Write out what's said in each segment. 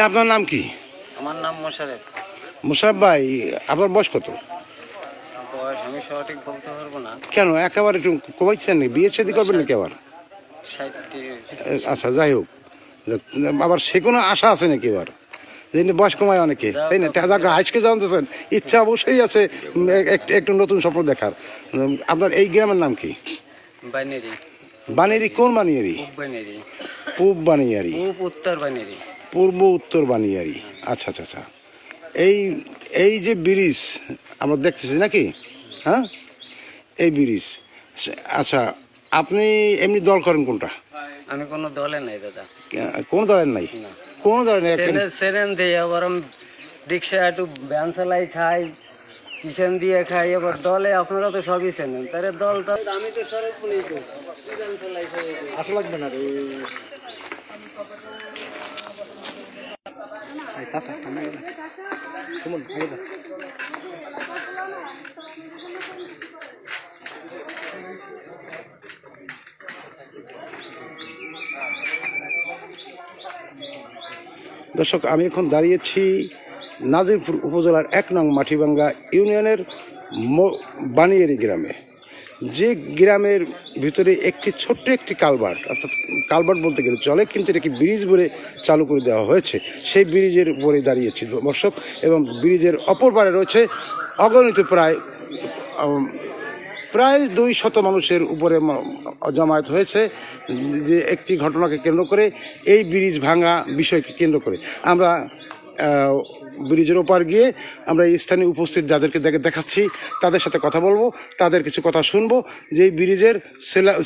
আপনার নাম কি? আমার নাম মোশারেফ। মোশাররফ ভাই, আপনার বয়স কত? বয়স আমি সঠিক বলতে পারবো না। কেন একেবারে একটু কমাইছেন নাকি? বিয়ে শাদী করবেন নাকি আবার? 60। আচ্ছা, যাই হোক, আবার সে কোনো আশা আছে নাকি এবার? বয়স কমায় অনেকে, তাই না? হাইস্কুল জানতেছেন, ইচ্ছা অবশ্যই আছে একটু নতুন স্বপ্ন দেখার। আপনার এই গ্রামের নাম কি? বানিয়ারি। বানিয়ারি? কোন বানিয়ারি? বানিয়ারি। পূব বানিয়ারি? উত্তর বানিয়ারি। পূর্ব উত্তর বানিয়ারি। আচ্ছা আচ্ছা আচ্ছা। এই এই যে ব্রিজ আমরা দেখতেছি নাকি, হ্যাঁ, এই ব্রিজ। আচ্ছা, আপনি এমনি দল করেন কোনটা? আমি কোনো দলে নাই দাদা। কোন দলের নাই? কোন দলের নাই? সেরেন দিয়ে আবার রিক্সা একটু ভ্যান চালাই খাই, কিষেন দিয়ে খাই, আবার দলে আপনারা তো সবই চেনেন। তাহলে দল তো আমি তো সরব আসা লাগবে না রে। দর্শক, আমি এখন দাঁড়িয়েছি নাজিরপুর উপজেলার 1 নং মাটিভাঙ্গা ইউনিয়নের বানিয়ারি গ্রামে। যে গ্রামের ভিতরে ছোট্ট একটি কালভার্ট, অর্থাৎ কালভার্ট বলতে গেলে চলে, কিন্তু এটাকে ব্রিজ বলে চালু করে দেওয়া হয়েছে। সেই ব্রিজের উপরে দাঁড়িয়েছি দর্শক, এবং ব্রিজের অপর পারে রয়েছে অগণিত প্রায় 200 মানুষের উপরে জমায়েত হয়েছে, যে একটি ঘটনাকে কেন্দ্র করে, এই ব্রিজ ভাঙা বিষয়কে কেন্দ্র করে। আমরা ব্রিজের ওপার গিয়ে আমরা এই স্থানে উপস্থিত যাদেরকে দেখাচ্ছি তাদের সাথে কথা বলবো, তাদের কিছু কথা শুনবো, যে এই ব্রিজের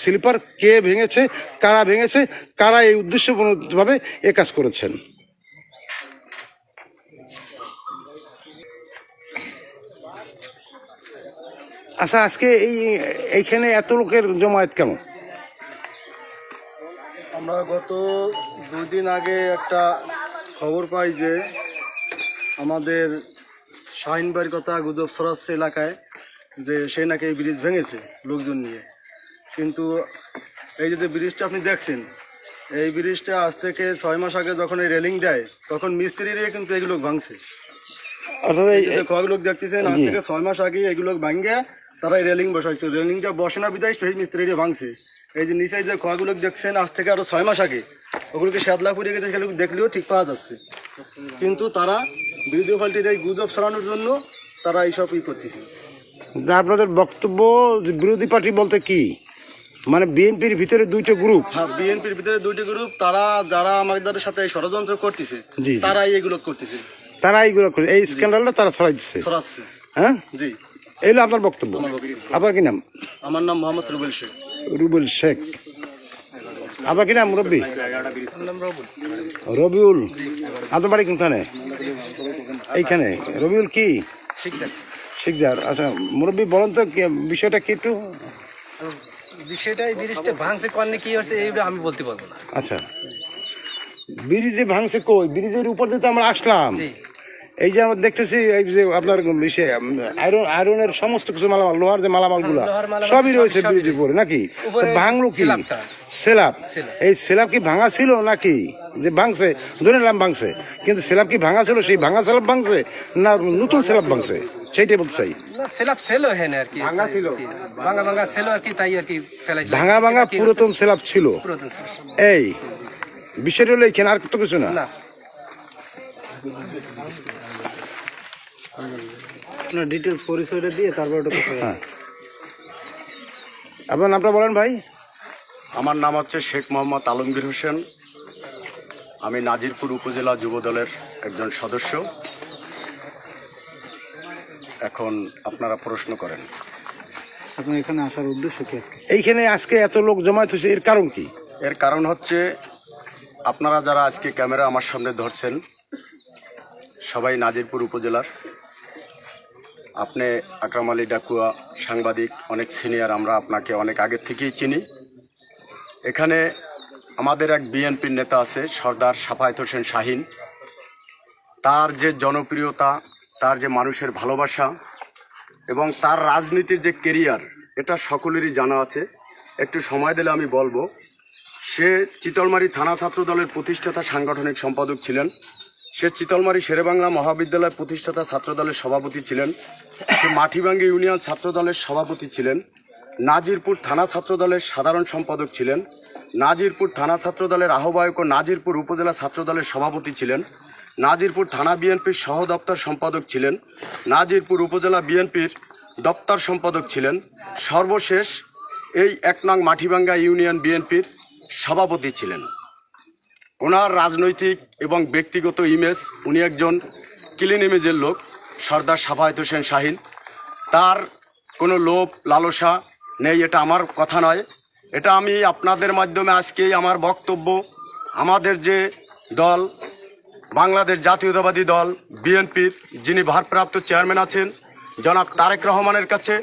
স্লিপার কে ভেঙেছে, কারা ভেঙেছে, কারা এই উদ্দেশ্যপূর্ণভাবে এ কাজ করেছেন। আচ্ছা, আজকে এইখানে এত লোকের জমায়েত কেন? আমরা গত 2 দিন আগে একটা খবর পাই যে আমাদের শাহিনবাড়ির কথা গুজব ছড়াচ্ছে এলাকায়, যে সে নাকি এই ব্রিজ ভেঙেছে লোকজন নিয়ে। কিন্তু এই যে ব্রিজটা আপনি দেখছেন, এই ব্রিজটা আজ থেকে 6 মাস আগে যখন এই রেলিং দেয়, তখন মিস্ত্রিরা কিন্তু এগুলো ভাঙছে। অর্থাৎ এই যে কয়েকগুলো দেখতেছেন, আজ থেকে 6 মাস আগে এগুলো ভাঙে তারা এই রেলিং বসাইছে। রেলিংটা বসে না বিদায় সেই মিস্ত্রিরা ভাঙছে। এই যে নিচে যে খোয়াগুলো দেখছেন, আজ থেকে আরো 6 মাস আগে ওগুলোকে শ্যাদলা পড়ে গেছে, সেগুলো দেখলেও ঠিক পাওয়া যাচ্ছে। কিন্তু তারা বিরোধী পার্টির এই গুজব ছড়ানোর জন্য তারা এইসব করতেছে। আপনাদের বক্তব্য বিরোধী পার্টি বলতে কি, মানে বিএনপির ভিতরে 2টা গ্রুপ? হ্যাঁ, বিএনপির ভিতরে 2টি গ্রুপ, তারা যারা আমাদের সাথে ষড়যন্ত্র করতেছে, তারাই এগুলো করতেছে। তারা এইগুলো করে এই স্ক্যান্ডালটা তারা ছড়াচ্ছে। হ্যাঁ, জি, এই হলো আপনার বক্তব্য। আপনার কি নাম? আমার নাম মোহাম্মদ রুবেল শেখ। রুবেল শেখ। আপনার কি নাম মুরব্বী? রবিউল। আপনার বাড়ি কোনখানে? এইখানে। রবিউল কি? শিকদার। আচ্ছা মুরব্বী, বলেন তো বিষয়টা কি একটু? বিষয়টা এই ব্রিজটা ভাঙছে কোনে কি হচ্ছে এইটা আমি বলতে পারবো না। আচ্ছা, ব্রিজে ভাঙছে কই? ব্রিজের উপর দিয়ে তো আমরা আসলাম। এই যে আমরা দেখতেছি, এই যে আপনার আয়রনের সমস্ত কিছু মালামাল, লোহার যে মালামাল গুলা সবই রয়েছে ব্রিজের উপরে, নাকি? ভাঙলো কি? স্ল্যাব। এই স্ল্যাব কি ভাঙা ছিল নাকি? যে ভাঙছে, ধরে নিলাম ভাঙছে, কিন্তু স্ল্যাব কি ভাঙা ছিল? সেই ভাঙা স্ল্যাব ভাঙছে না নতুন স্ল্যাব ভাঙছে, সেইটাই বলতে চাই। স্ল্যাব ছিল এখানে আর কি, ভাঙা ছিল, ভাঙা ছিল আর কি, তাই আর কি ফেলাইছে। ভাঙা পুরাতন স্ল্যাব ছিল। এই বিষয়টা হলো এইখানে, আর তো কিছু না। আপনার ডিটেলস পরিচয়টা দিয়ে তারপর ওটা কথা বলুন। আপনার নামটা বলেন ভাই। আমার নাম হচ্ছে শেখ মোহাম্মদ আলমগীর হোসেন। আমি নাজিরপুর উপজেলা যুবদলের একজন সদস্য। এখন আপনারা প্রশ্ন করেন, আপনার এখানে আসার উদ্দেশ্য কি? এইখানে আজকে এত লোক জমায়েত হয়েছে, এর কারণ কি? এর কারণ হচ্ছে আপনারা যারা আজকে ক্যামেরা আমার সামনে ধরছেন সবাই নাজিরপুর উপজেলার। আপনি আকরাম আলী ডাকুয়া সাংবাদিক, অনেক সিনিয়র, আমরা আপনাকে অনেক আগের থেকেই চিনি। এখানে আমাদের এক বিএনপির নেতা আছে সর্দার সাফায়েত হোসেন শাহিন। তার যে জনপ্রিয়তা, তার যে মানুষের ভালোবাসা এবং তার রাজনীতির যে কেরিয়ার, এটা সকলেরই জানা আছে। একটু সময় দিলে আমি বলবো। সে চিতলমারি থানা ছাত্র দলের প্রতিষ্ঠাতা সাংগঠনিক সম্পাদক ছিলেন। সে চিতলমারি শেরেবাংলা মহাবিদ্যালয় প্রতিষ্ঠাতা ছাত্র দলের সভাপতি ছিলেন। সে মাটিভাঙ্গি ইউনিয়ন ছাত্র দলের সভাপতি ছিলেন। নাজিরপুর থানা ছাত্র দলের সাধারণ সম্পাদক ছিলেন। নাজিরপুর থানা ছাত্র দলের আহ্বায়ক ও নাজিরপুর উপজেলা ছাত্র দলের সভাপতি ছিলেন। নাজিরপুর থানা বিএনপির সহ দপ্তর সম্পাদক ছিলেন। নাজিরপুর উপজেলা বিএনপির দপ্তর সম্পাদক ছিলেন। সর্বশেষ এই ১ নং মাটিভাঙ্গা ইউনিয়ন বিএনপির সভাপতি ছিলেন। ওনার রাজনৈতিক এবং ব্যক্তিগত ইমেজ, উনি একজন ক্লিন ইমেজের লোক, সর্দার সাফায়েত হোসেন শাহীন। তার কোনো লোভ লালসা নেই, এটা আমার কথা নয়, এটা আমি আপনাদের মাধ্যমে আজকেই আমার বক্তব্য আমাদের যে দল বাংলাদেশ জাতীয়তাবাদী দল বিএনপির যিনি ভারপ্রাপ্ত চেয়ারম্যান আছেন জনাব তারেক রহমানের কাছে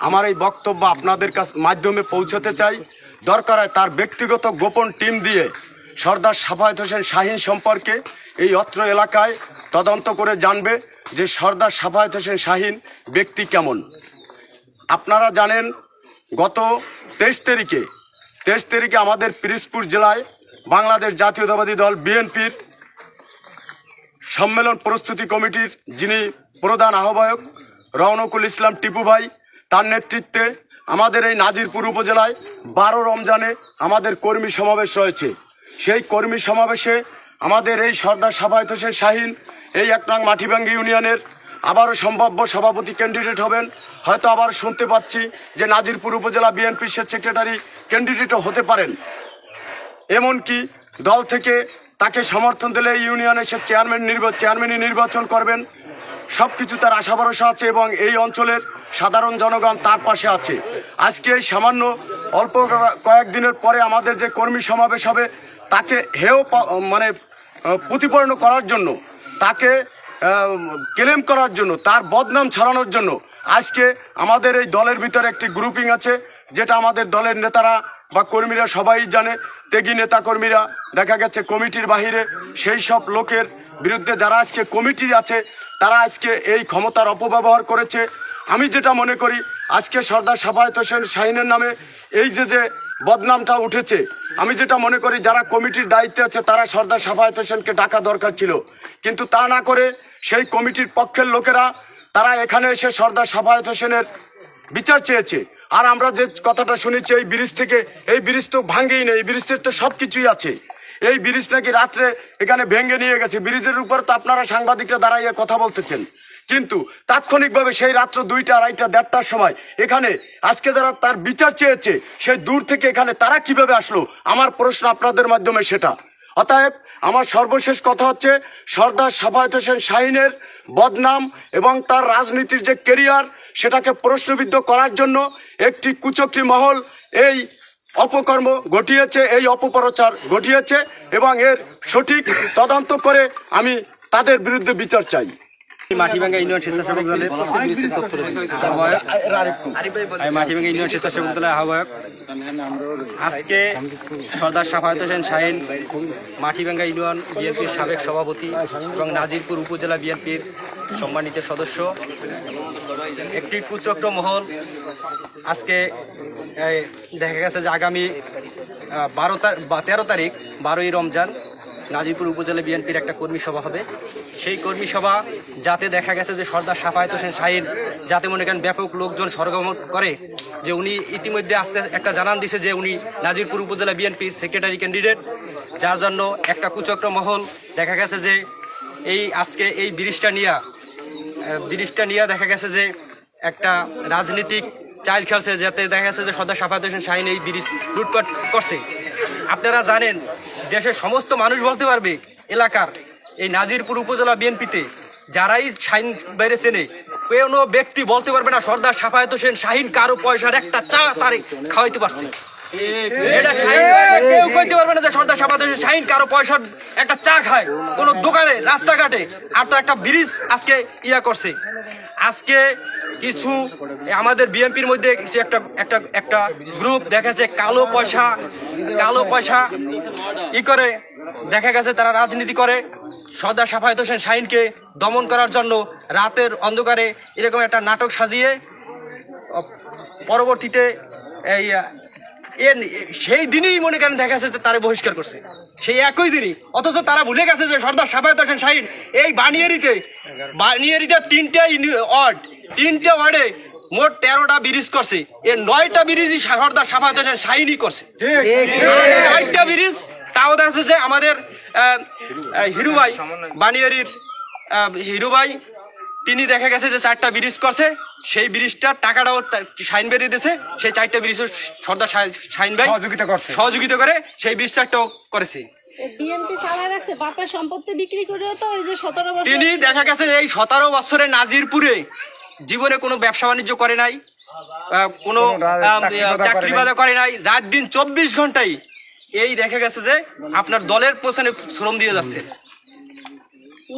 আমার এই বক্তব্য আপনাদের মাধ্যমে পৌঁছতে চাই। দরকার হয় তার ব্যক্তিগত গোপন টিম দিয়ে সর্দার সাফায়েত হোসেন শাহীন সম্পর্কে এই অত্র এলাকায় তদন্ত করে জানবে যে সর্দার সাফায়েত হোসেন শাহীন ব্যক্তি কেমন। আপনারা জানেন গত 23 তারিখে আমাদের পিরোজপুর জেলায় বাংলাদেশ জাতীয়তাবাদী দল বিএনপির সম্মেলন প্রস্তুতি কমিটির যিনি প্রধান আহ্বায়ক রওনকুল ইসলাম টিপু ভাই, তার নেতৃত্বে আমাদের এই নাজিরপুর উপজেলায় 12 রমজানে আমাদের কর্মী সমাবেশ রয়েছে। সেই কর্মী সমাবেশে আমাদের এই সর্দার সাফায়েত হোসেন শাহীন এই ১ নং মাটিভাঙ্গি ইউনিয়নের আবারও সম্ভাব্য সভাপতি ক্যান্ডিডেট হবেন। হয়তো আবার শুনতে পাচ্ছি যে নাজিরপুর উপজেলা বিএনপির সেক্রেটারি ক্যান্ডিডেটও হতে পারেন। এমনকি দল থেকে তাকে সমর্থন দিলে এই ইউনিয়নে সে চেয়ারম্যানই নির্বাচন করবেন। সব কিছু তার আশা ভরসা আছে এবং এই অঞ্চলের সাধারণ জনগণ তার পাশে আছে। আজকে এই সামান্য অল্প কয়েকদিনের পরে আমাদের যে কর্মী সমাবেশ হবে তাকে প্রতিপন্ন করার জন্য, তাকে ক্লেম করার জন্য, তার বদনাম ছড়ানোর জন্য আজকে আমাদের এই দলের ভিতরে একটি গ্রুপিং আছে, যেটা আমাদের দলের নেতারা বা কর্মীরা সবাই জানে। ত্যাগী নেতা কর্মীরা দেখা গেছে কমিটির বাহিরে সেই সব লোকের বিরুদ্ধে যারা আজকে কমিটি আছে তারা আজকে এই ক্ষমতার অপব্যবহার করেছে। আমি যেটা মনে করি আজকে সর্দার সাফায়েত হোসেন শাহীনের নামে এই যে বদনামটা উঠেছে, আমি যেটা মনে করি যারা কমিটির দায়িত্বে আছে তারা সর্দার সাফায়েত হোসেনকে ডাকা দরকার ছিল, কিন্তু তা না করে সেই কমিটির পক্ষের লোকেরা তারা এখানে এসে সর্দার সাফায়েত হোসেনের বিচার চেয়েছে। আর আমরা যে কথাটা শুনেছি এই ব্রিজ থেকে, এই ব্রিজ তো ভাঙ্গেই নেই, এই ব্রিজের তো সব কিছুই আছে। এই ব্রিজ নাকি রাত্রে এখানে ভেঙে নিয়ে গেছে। ব্রিজের উপর তো আপনারা সাংবাদিকরা দাঁড়াইয়ে কথা বলতেছেন, কিন্তু তাৎক্ষণিকভাবে সেই রাত্র 2টা, 2:30, 1:30টার সময় এখানে আজকে যারা তার বিচার চেয়েছে সেই দূর থেকে এখানে তারা কিভাবে আসলো, আমার প্রশ্ন আপনাদের মাধ্যমে সেটা। অতএব আমার সর্বশেষ কথা হচ্ছে সর্দার সাফায়েত হোসেন শাহীনের বদনাম এবং তার রাজনীতির যে কেরিয়ার সেটাকে প্রশ্নবিদ্ধ করার জন্য একটি কুচক্রী মহল এই অপকর্ম ঘটিয়েছে, এই অপপ্রচার ঘটিয়েছে এবং এর সঠিক তদন্ত করে আমি তাদের বিরুদ্ধে বিচার চাই। মাটিভাঙ্গা ইউনিয়ন স্বেচ্ছাসেবক দলের মাটিভাঙ্গা ইউনিয়ন স্বেচ্ছাসেবক দলের আহ্বায়ক। আজকে সর্দার সাফায়েত হোসেন শাহীন মাটিভাঙ্গা ইউনিয়ন বিএনপির সাবেক সভাপতি এবং নাজিরপুর উপজেলা বিএনপির সম্মানিত সদস্য, একটি কুচক্র মহল আজকে দেখা গেছে যে আগামী 13 তারিখ 12ই রমজান নাজিরপুর উপজেলা বিএনপির একটা কর্মী সভা হবে। সেই কর্মী সভা যাতে দেখা গেছে যে সর্দার সাফায়েত হোসেন শাহীন যাতে মনে করেন ব্যাপক লোকজন সরগমন করে, যে উনি ইতিমধ্যে আস্তে একটা জানান দিছে যে উনি নাজিরপুর উপজেলা বিএনপির সেক্রেটারি ক্যান্ডিডেট, যার জন্য একটা কুচক্র মহল দেখা গেছে যে আজকে এই ব্রিজটা নিয়ে দেখা গেছে যে একটা রাজনীতিক চাল খেলছে, যাতে দেখা গেছে যে সর্দার সাফায়েত হোসেন শাহীন এই ব্রিজ লুটপাট করছে। আপনারা জানেন দেশের সমস্ত মানুষ বলতে পারবে এলাকার এই নাজিরপুর উপজেলা বিএনপিতে যারাই শাহীন বাইরে চেনে, কোনো ব্যক্তি বলতে পারবে না সর্দার সাফায়েত হোসেন শাহীন কারো পয়সার একটা চা তারে খাওয়াইতে পারছে। এটা কেউ কইতে পারবে না যে সর্দার সাফায়েত হোসেন শাহীন কারো পয়সার একটা চা খায় কোনো দোকানে রাস্তাঘাটে, আর তো একটা ব্রিজ আজকে করছে। আজকে কিছু আমাদের বিএনপির মধ্যে একটা গ্রুপ দেখা যাচ্ছে কালো পয়সা করে দেখা গেছে তারা রাজনীতি করে। সর্দার সাফায়েত হোসেন শাহীনকে দমন করার জন্য রাতের অন্ধকারে এরকম একটা নাটক সাজিয়ে পরবর্তীতে এই সেই দিনই মনে করেন দেখা যাচ্ছে যে তারা বহিষ্কার করছে, সেই একই দিনই। অথচ তারা ভুলে গেছে যে সর্দার সাফায়েত হোসেন শাহীন এই বানিয়ারিতে 3টে ওয়ার্ডে মোট 13টা ব্রিজ করছে, এর 9টা ব্রিজই সর্দার সাফায়েত হোসেন শাহীনই করছে। 9টা ব্রিজ, তাও দেখা যাচ্ছে যে আমাদের হিরু ভাই বানিয়ারির হিরু ভাই তিনি দেখা গেছে যে 4টা ব্রিজ করছে, সেই ব্রিজটার টাকাটাও শাহীন ভাই দিয়েছে, সেই 4টা ব্রিজও সর্দার শাহীন ভাই সহযোগিতা করে সেই ব্রিজ 4টাও করেছে। বিএনপি চালায় রাখছে, বাপের সম্পত্তি বিক্রি করে তো এই যে 17 বছর তিনি দেখা গেছে এই 17 বছরে নাজিরপুরে জীবনে কোনো ব্যবসা বাণিজ্য করে নাই, কোনো চাকরি বাজা করে নাই, রাত দিন 24 ঘন্টাই এই দেখা গেছে যে আপনার দলের পেছনে শ্রম দিয়ে যাচ্ছে।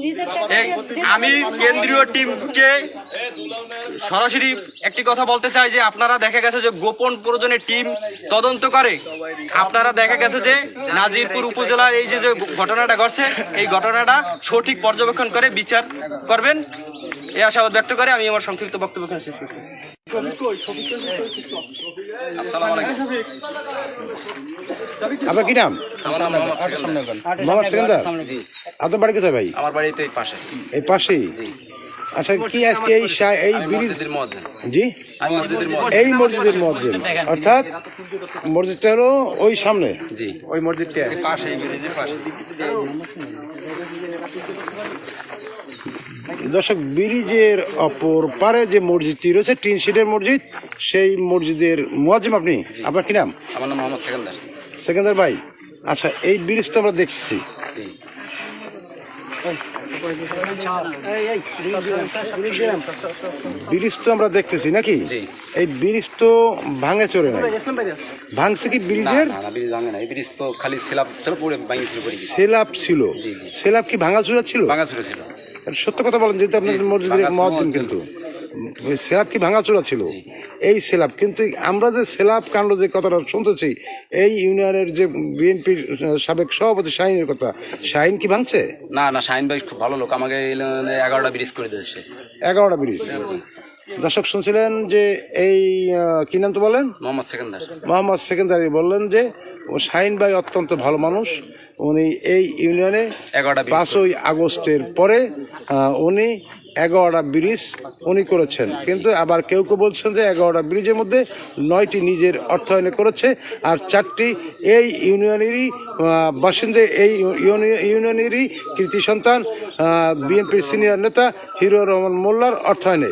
নিজের এই আমি কেন্দ্রীয় টিমকে সরাসরি একটি কথা বলতে চাই যে আপনারা দেখা গেছে যে গোপন প্রয়োজনে টিম তদন্ত করে, আপনারা দেখা গেছে যে নাজিরপুর উপজেলার এই যে ঘটনাটা ঘটছে এই ঘটনাটা সঠিক পর্যবেক্ষণ করে বিচার করবেন, এই আশাবাদ ব্যক্ত করে আমি আমার সংক্ষিপ্ত বক্তব্য শেষ করছি। আপনার কি নাম? মোহাম্মদ সেকেন্দার। আপনার বাড়ি কোথায় ভাই? আমার বাড়িতে এই পাশে। এই পাশেই? আচ্ছা, কি আজকে এই ব্রিজ? জি, এই মসজিদের মুয়াজ্জিন, অর্থাৎ মসজিদটা হলো ওই সামনে। জি, ওই মসজিদটা পাশে। দর্শক, ব্রিজের অপর পারে যে মসজিদটি রয়েছে, টিন শিটের মসজিদ, সেই মসজিদের মুয়াজ্জিম আপনি? আপনার কি নাম? আমার নাম মোহাম্মদ সেকেন্দার। সেকেন্দার ভাই, আচ্ছা, এই ব্রিজ তো আমরা দেখছি, ব্রিজ তো আমরা দেখতেছি নাকি? এই ব্রিজ তো ভাঙে চড়ে নাই, ভাঙছে কি ব্রিজের? ব্রিজ তো খালি সেলাপ ছিল। সেলাপ কি ভাঙাচুরা ছিল? ছিল। সত্য কথা বলেন, যেহেতু আপনাদের মসজিদের মুয়াজ্জিন, কিন্তু সেলাপ কি ভাঙাচোরা ছিল? এই সেলাপ, কিন্তু আমরা যে সেলাপ কাণ্ড যে কথাটা শুনতেছি, এই ইউনিয়নের যে বিএনপির সাবেক সভাপতি শাহীনের কথা, শাহীন কি ভাঙছে? না, শাহীন ভাই খুব ভালো লোক, আমাকে 11টা ব্রিজ করে দিয়েছে। 11টা ব্রিজ। দর্শক শুনছিলেন যে এই কি নাম তো বলেন? মোহাম্মদ সেকেন্দার। মোহাম্মদ সেকেন্দারি বললেন যে শাহীন ভাই অত্যন্ত ভালো মানুষ, উনি এই ইউনিয়নে 5ই আগস্টের পরে উনি 11টা ব্রিজ উনি করেছেন, কিন্তু আবার কেউ কেউ বলছেন যে 11টা ব্রিজের মধ্যে 9টি নিজের অর্থায়নে করেছে, আর 4টি এই ইউনিয়নেরই বাসিন্দা, এই ইউনিয়নেরই কৃতি সন্তান বিএনপির সিনিয়র নেতা হিরো রহমান মোল্লার অর্থায়নে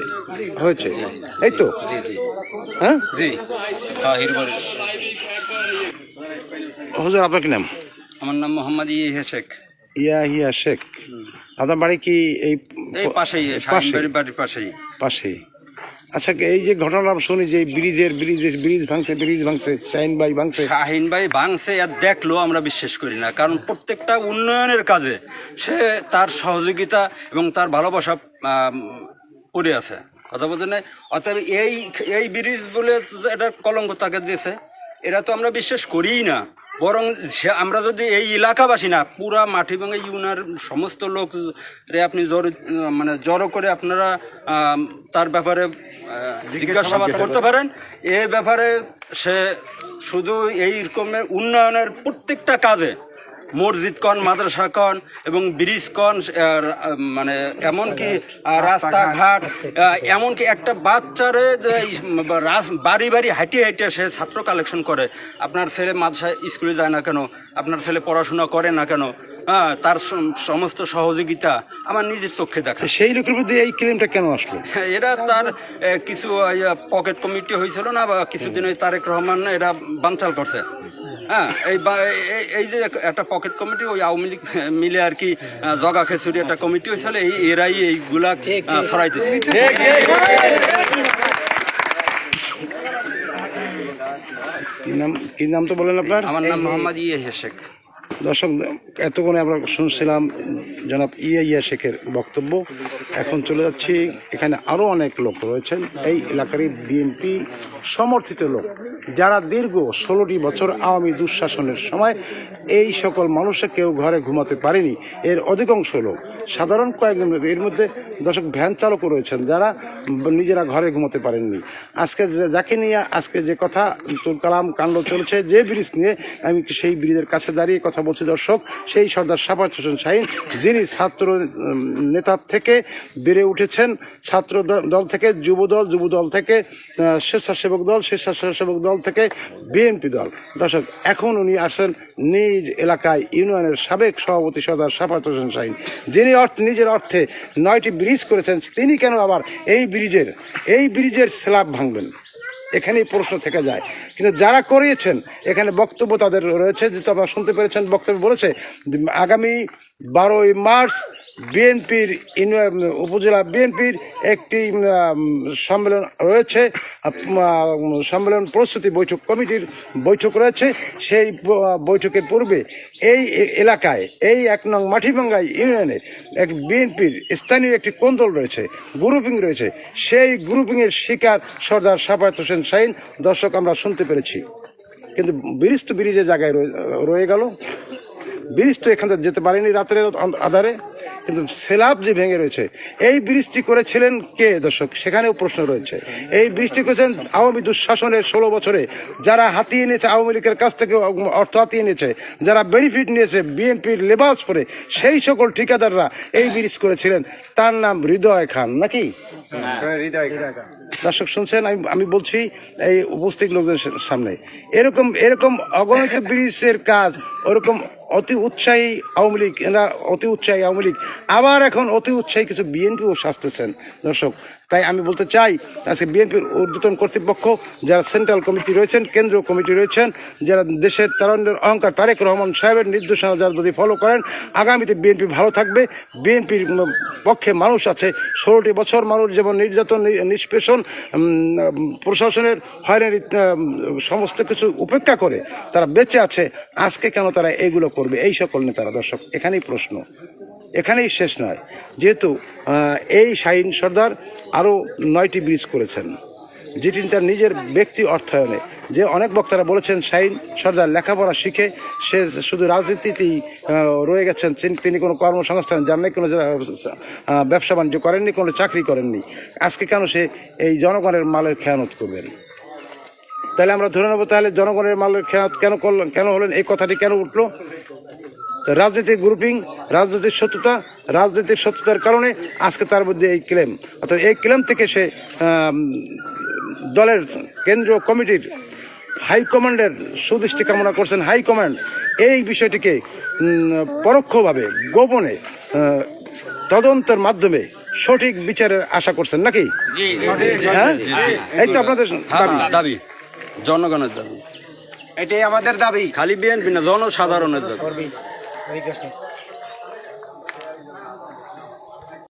হয়েছে। এই তো? হ্যাঁ জি, হুজুর, আপনার কি নাম? আমার নাম মোহাম্মদ ইয়াহিয়া শেখ। ইয়াহিয়া শেখ। আপনার বাড়ি কি এই পাশেই? বাড়ির পাশেই। আচ্ছা, এই যে ঘটনা শুনি যে ব্রিজ ভাঙছে, শাহীন ভাই ভাঙছে, আর দেখলো আমরা বিশ্বাস করি না, কারণ প্রত্যেকটা উন্নয়নের কাজে সে তার সহযোগিতা এবং তার ভালোবাসা পড়ে আছে, কথা বলতে নাই। অতএব এই ব্রিজ বলে এটা কলঙ্ক তাকে দিয়েছে, এটা তো আমরা বিশ্বাস করিই না। বরং আমরা যদি এই এলাকাবাসী না, পুরা মাটিভাঙ্গা ইউনিয়নের সমস্ত লোক আপনি জড়ো করে আপনারা তার ব্যাপারে জিজ্ঞাসাবাদ করতে পারেন। এ ব্যাপারে সে শুধু এই রকমের উন্নয়নের প্রত্যেকটা কাজে, মসজিদ কন, মাদ্রাসা কন এবং ব্রিজ কন, এমনকি রাস্তাঘাট, এমনকি একটা বাচ্চারে বাড়ি হাঁটিয়ে সে ছাত্র কালেকশন করে। আপনার ছেলে মাদ্রাসা স্কুলে যায় না কেন? আপনার ছেলে পড়াশোনা করে না কেন? তার সমস্ত সহযোগিতা আমার নিজের চোখে দেখা। সেই লোকের মধ্যে এই ক্লেমটা কেন আসলো? এরা তার কিছু পকেট কমিটি হয়েছিল না, বা কিছুদিন ওই তারেক রহমান এরা বানচাল করছে। হ্যাঁ, এই যে একটা পকেট কমিটি, ওই আওয়ামী লীগ মিলে আর কি জগা খেচুরি একটা কমিটি হয়েছিল, এরাই এইগুলা ছড়াইতেছে। কি নাম তো বলেন আপনার? আমার নাম মোহাম্মদ ইয়াহিয়া শেখ। দর্শক, এতক্ষণে আমরা শুনছিলাম জনাব ইয়াহিয়া শেখের বক্তব্য। এখন চলে যাচ্ছি, এখানে আরও অনেক লোক রয়েছেন এই এলাকারই বিএনপি সমর্থিত লোক, যারা দীর্ঘ 16টি বছর আওয়ামী দুঃশাসনের সময় এই সকল মানুষে কেউ ঘরে ঘুমাতে পারেনি। এর অধিকাংশ লোক সাধারণ কয়েকজন, এর মধ্যে দর্শক ভ্যান চালকও রয়েছেন যারা নিজেরা ঘরে ঘুমাতে পারেননি। আজকে যাকে নিয়ে আজকে যে কথা তুলকালাম কাণ্ড চলছে, যে ব্রিজ নিয়ে, আমি সেই ব্রিজের কাছে দাঁড়িয়ে কথা বলছি দর্শক। সেই সর্দার সাফায়াত হোসেন শাহীন, যিনি ছাত্র নেতার থেকে বেড়ে উঠেছেন, ছাত্র দল থেকে যুব দল থেকে স্বেচ্ছাসেবক দল থেকে বিএনপি দল। দর্শক, এখন উনি আসেন নিজ এলাকায় ইউনিয়নের সাবেক সভাপতি সর্দার সাফায়াত হোসেন শাহীন, যিনি নিজের অর্থে 9টি ব্রিজ করেছেন। তিনি কেন আবার এই ব্রিজের স্ল্যাব ভাঙবেন? এখানেই প্রশ্ন থেকে যায়। কিন্তু যারা করিয়েছেন, এখানে বক্তব্য তাদের রয়েছে, যেহেতু আপনারা শুনতে পেরেছেন, বক্তব্য বলেছে আগামী 12ই মার্চ বিএনপির উপজেলা বিএনপির একটি সম্মেলন রয়েছে, সম্মেলন প্রস্তুতি বৈঠক কমিটির বৈঠক রয়েছে। সেই বৈঠকের পূর্বে এই এলাকায়, এই 1 নং মাটিভাঙ্গা ইউনিয়নে এক বিএনপির স্থানীয় একটি কোন্দল রয়েছে, গ্রুপিং রয়েছে। সেই গ্রুপিংয়ের শিকার সর্দার সাফায়াত হোসেন শাহীন। দর্শক, আমরা শুনতে পেরেছি, কিন্তু ব্রিজ তো ব্রিজের জায়গায় রয়ে গেল। ব্রিজ তো এখান থেকে যেতে পারেনি রাতের আধারে, কিন্তু সেলাব যে ভেঙে রয়েছে, এই ব্রিজটি করেছিলেন কে দর্শক? সেখানেও প্রশ্ন রয়েছে। এই ব্রিজটি করেছেন আওয়ামী দুঃশাসনের 16 বছরে যারা হাতিয়ে নিয়েছে, আওয়ামী লীগের কাছ থেকে অর্থ হাতিয়ে নিয়েছে, যারা বেনিফিট নিয়েছে বিএনপির লেবাস পরে, সেই সকল ঠিকাদাররা এই ব্রিজ করেছিলেন। তার নাম হৃদয় খান, নাকি? দর্শক শুনছেন, আমি বলছি এই উপস্থিত লোকদের সামনে, এরকম অগণিত ব্রিজের কাজ, ওরকম অতি উৎসাহী আওয়ামী লীগ, এরা অতি উৎসাহী আওয়ামী লীগ, আবার এখন অতি উৎসাহী কিছু বিএনপিও সাজতেছেন দর্শক। তাই আমি বলতে চাই, আজকে বিএনপির ঊর্ধ্বতন কর্তৃপক্ষ যারা সেন্ট্রাল কমিটি রয়েছেন, কেন্দ্রীয় কমিটি রয়েছেন, যারা দেশের তারুণ্যের অহংকার তারেক রহমান সাহেবের নির্দেশনা যারা যদি ফলো করেন, আগামীতে বিএনপি ভালো থাকবে। বিএনপির পক্ষে মানুষ আছে। 16টি বছর মানুষ যেমন নির্যাতন, নিষ্পেষণ, প্রশাসনের হয়রানি, সমস্ত কিছু উপেক্ষা করে তারা বেঁচে আছে। আজকে কেন তারা এইগুলো করবে? এই সকল নেতারা। দর্শক, এখানেই প্রশ্ন, এখানেই শেষ নয়। যেহেতু এই শাহীন সর্দার আরও 9টি ব্রিজ করেছেন, যেটি তার নিজের ব্যক্তি অর্থায়নে। যে অনেক বক্তারা বলেছেন শাহীন সর্দার লেখাপড়া শিখে সে শুধু রাজনীতিতেই রয়ে গেছেন, তিনি কোনো কর্মসংস্থান যান নাই, কোনো ব্যবসা বাণিজ্য করেননি, কোনো চাকরি করেননি। আজকে কেন সে এই জনগণের মালের খেয়ানত করবেন? তাহলে আমরা ধরে নেবো, তাহলে জনগণের মালের খেয়ানত কেন হলেন? এই কথাটি কেন উঠলো? রাজনৈতিক গ্রুপিং, রাজনৈতিক শত্রুতার কারণে আজকে তার মধ্যে এই ক্লেম। অর্থাৎ এই ক্লেম থেকে সে দলের কেন্দ্রীয় কমিটির হাইকমান্ডের সুদৃষ্টি কামনা করছেন। হাইকমান্ড এই বিষয়টিকে পরোক্ষভাবে, গোপনে তদন্তের মাধ্যমে সঠিক বিচারের আশা করছেন, নাকি? হ্যাঁ, এই তো আপনাদের দাবি, জনগণের দাবি, এটাই আমাদের দাবি। খালি বিএনপি না, জনসাধারণের দাবি।